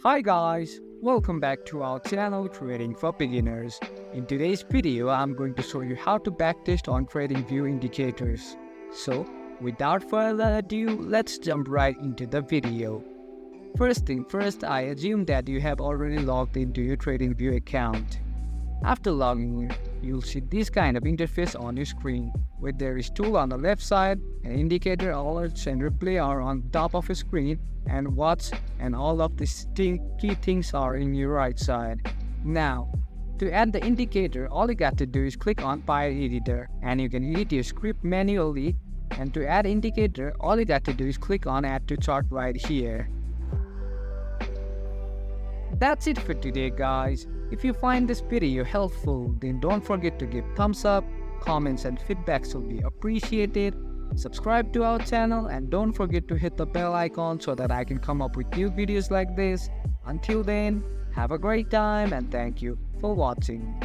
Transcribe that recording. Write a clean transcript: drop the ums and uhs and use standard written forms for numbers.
Hi guys, welcome back to our channel Trading for Beginners. In today's video, I'm going to show you how to backtest on TradingView Indicators. So, without further ado, let's jump right into the video. First thing first, I assume that you have already logged into your TradingView account. After logging in, you'll see this kind of interface on your screen, where there is tool on the left side, an indicator, alerts and replay are on top of your screen, and watch and all of these key things are in your right side. Now, to add the indicator, all you got to do is click on File Editor, and you can edit your script manually. And to add indicator, all you got to do is click on Add to Chart right here. That's it for today guys. If you find this video helpful, then don't forget to give thumbs up, comments and feedbacks will be appreciated. Subscribe to our channel and don't forget to hit the bell icon so that I can come up with new videos like this. Until then, have a great time and thank you for watching.